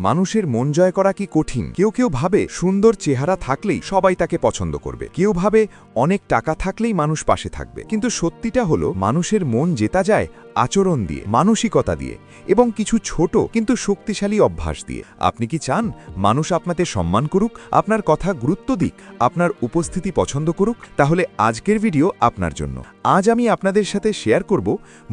মানুষের মন জয় করা কি কঠিন? কেউ কেউ ভাবে সুন্দর চেহারা থাকলেই সবাই তাকে পছন্দ করবে, কেউ ভাবে অনেক টাকা থাকলেই মানুষ পাশে থাকবে। কিন্তু সত্যিটা হলো মানুষের মন জেতা যায় আচরণ দিয়ে, মানসিকতা দিয়ে এবং কিছু ছোট কিন্তু শক্তিশালী অভ্যাস দিয়ে। আপনি কি চান মানুষ আপনাকে সম্মান করুক, আপনার কথা গুরুত্ব দিক, আপনার উপস্থিতি পছন্দ করুক? তাহলে আজকের ভিডিও আপনার জন্য। আজ আমি আপনাদের সাথে শেয়ার করব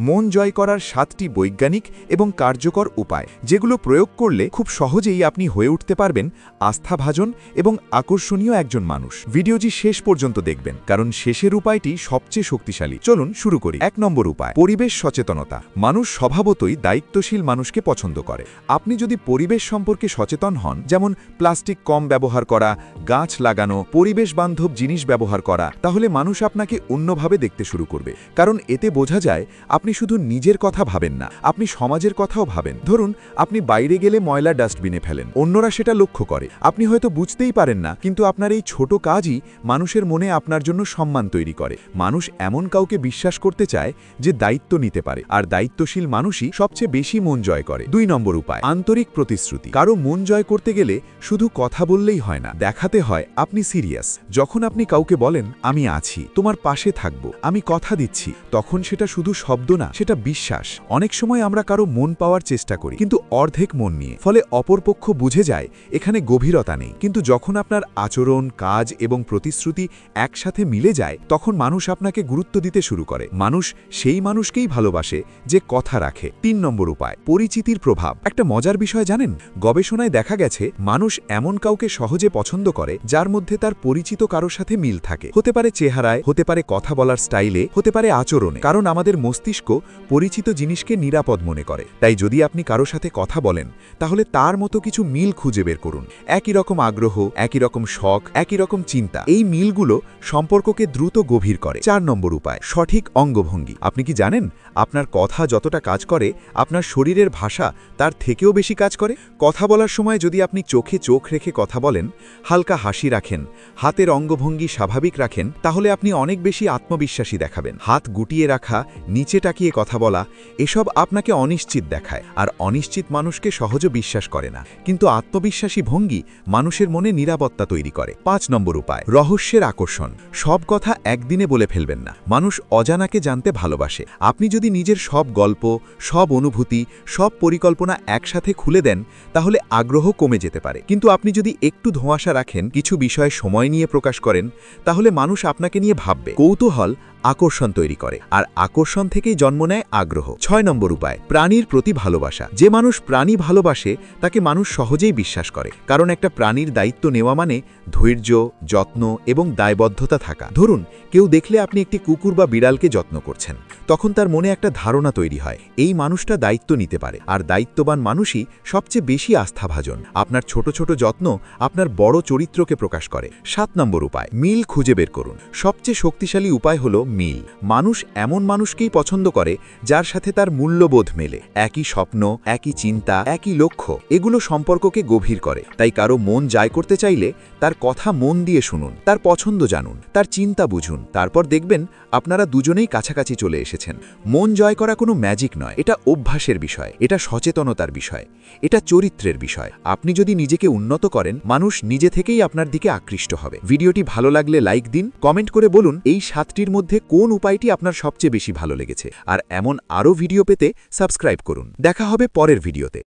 মন জয় করার 7টি বৈজ্ঞানিক এবং কার্যকর উপায়, যেগুলো প্রয়োগ করলে খুব সহজেই আপনি হয়ে উঠতে পারবেন আস্থাভাজন এবং আকর্ষণীয় একজন মানুষ। ভিডিওটি শেষ পর্যন্ত দেখবেন, কারণ শেষের উপায়টি সবচেয়ে শক্তিশালী। চলুন শুরু করি। 1 নম্বর উপায়, পরিবেশ সচেতনতা। মানুষ স্বভাবতই দায়িত্বশীল মানুষকে পছন্দ করে। আপনি যদি পরিবেশ সম্পর্কে সচেতন হন, যেমন প্লাস্টিক কম ব্যবহার করা, গাছ লাগানো, পরিবেশ বান্ধব জিনিস ব্যবহার করা, তাহলে মানুষ আপনাকে অন্যভাবে দেখতে শুরু করবে। কারণ এতে বোঝা যায় আপনি শুধু নিজের কথা ভাবেন না, আপনি সমাজের কথাও ভাবেন। ধরুন আপনি বাইরে গেলে ময়লা ডাস্টবিনে ফেলেন, অন্যরা সেটা লক্ষ্য করে। আপনি হয়তো বুঝতেই পারেন না, কিন্তু আপনার এই ছোট কাজই মানুষের মনে আপনার জন্য সম্মান তৈরি করে। মানুষ এমন কাউকে বিশ্বাস করতে চায় যে দায়িত্ব নিতে পারে, আর দায়িত্বশীল মানুষই সবচেয়ে বেশি মন জয় করে। 2 নম্বর উপায়, আন্তরিক প্রতিশ্রুতি। কারো মন জয় করতে গেলে শুধু কথা বললেই হয় না, দেখাতে হয় আপনি সিরিয়াস। যখন আপনি কাউকে বলেন আমি আছি, তোমার পাশে থাকব, আমি কথা দিচ্ছি, তখন সেটা শুধু শব্দ না, সেটা বিশ্বাস। অনেক সময় আমরা কারো মন পাওয়ার চেষ্টা করি, কিন্তু অর্ধেক মন নিয়ে, ফলে অপরপক্ষ বুঝে যায় এখানে গভীরতা নেই। কিন্তু যখন আপনার আচরণ, কাজ এবং প্রতিশ্রুতি একসাথে মিলে যায়, তখন মানুষ আপনাকে গুরুত্ব দিতে শুরু করে। মানুষ সেই মানুষকেই ভালোবাসে যে কথা রাখে। 3 নম্বর উপায়, পরিচিতির প্রভাব। একটা মজার বিষয় জানেন, গবেষণায় দেখা গেছে মানুষ এমন কাউকে সহজে পছন্দ করে যার মধ্যে তার পরিচিত কারোর সাথে মিল থাকে। হতে পারে চেহারায়, হতে পারে কথা বলার স্টাইলে, হতে পারে আচরণে। কারণ আমাদের মস্তিষ্ক পরিচিত জিনিসকে নিরাপদ মনে করে। তাই যদি আপনি কারো সাথে কথা বলেন, তাহলে তার মতো কিছু মিল খুঁজে বের করুন। একই রকম আগ্রহ, একই রকম শখ, একই রকম চিন্তা, এই মিলগুলো সম্পর্ককে দ্রুত গভীর করে। 4 নম্বর উপায়, সঠিক অঙ্গভঙ্গি। আপনি কি জানেন আপনার কথা যতটা কাজ করে, আপনার শরীরের ভাষা তার থেকেও বেশি কাজ করে? কথা বলার সময় যদি আপনি চোখে চোখ রেখে কথা বলেন, হালকা হাসি রাখেন, হাতের অঙ্গভঙ্গি স্বাভাবিক রাখেন, তাহলে আপনি অনেক বেশি আত্মবিশ্বাসী দেখাবেন। হাত গুটিয়ে রাখা, নিচে তাকিয়ে কথা বলা, এসব আপনাকে অনিশ্চিত দেখায়, আর অনিশ্চিত মানুষকে সহজে বিশ্বাস করে না। কিন্তু আত্মবিশ্বাসী ভঙ্গি মানুষের মনে নিরাপত্তা তৈরি করে। 5 নম্বর উপায়, রহস্যের আকর্ষণ। সব কথা একদিনে বলে ফেলবেন না, মানুষ অজানাকে জানতে ভালোবাসে। আপনি যদি নিজের সব গল্প, সব অনুভূতি, সব পরিকল্পনা একসাথে খুলে দেন, তাহলে আগ্রহ কমে যেতে পারে। কিন্তু আপনি যদি একটু ধোঁয়াশা রাখেন, কিছু বিষয়ে সময় নিয়ে প্রকাশ করেন, তাহলে মানুষ আপনাকে নিয়ে ভাববে। কৌতূহল আকর্ষণ তৈরি করে, আর আকর্ষণ থেকেই জন্ম নেয় আগ্রহ। 6 নম্বর উপায়, প্রাণীর প্রতি ভালোবাসা। যে মানুষ প্রাণী ভালোবাসে তাকে মানুষ সহজেই বিশ্বাস করে, কারণ একটা প্রাণীর দায়িত্ব নেওয়া মানে ধৈর্য, যত্ন এবং দায়বদ্ধতা থাকা। ধরুন কেউ দেখলে আপনি একটি কুকুর বা বিড়ালকে যত্ন করছেন, তখন তার মনে একটা ধারণা তৈরি হয় এই মানুষটা দায়িত্ব নিতে পারে, আর দায়িত্ববান মানুষই সবচেয়ে বেশি আস্থাভাজন। আপনার ছোট ছোট যত্ন আপনার বড় চরিত্রকে প্রকাশ করে। 7 নম্বর উপায়, মিল খুঁজে বের করুন। সবচেয়ে শক্তিশালী উপায় হলো মিল। মানুষ এমন মানুষকেই পছন্দ করে যার সাথে তার মূল্যবোধ মেলে। একই স্বপ্ন, একই চিন্তা, একই লক্ষ্য, এগুলো সম্পর্ককে গভীর করে। তাই কারো মন জয় করতে চাইলে তার কথা মন দিয়ে শুনুন, তার পছন্দ জানুন, তার চিন্তা বুঝুন, তারপর দেখবেন আপনারা দুজনেই কাছাকাছি চলে এসেছেন। মন জয় করা কোনো ম্যাজিক নয়, এটা অভ্যাসের বিষয়, এটা সচেতনতার বিষয়, এটা চরিত্রের বিষয়। আপনি যদি নিজেকে উন্নত করেন, মানুষ নিজে থেকেই আপনার দিকে আকৃষ্ট হবে। ভিডিওটি ভালো লাগলে লাইক দিন, কমেন্ট করে বলুন এই 7টির মধ্যে কোন উপায়টি আপনার সবচেয়ে বেশি ভালো লেগেছে। আর এমন আরও ভিডিও পেতে সাবস্ক্রাইব করুন। দেখা হবে পরের ভিডিওতে।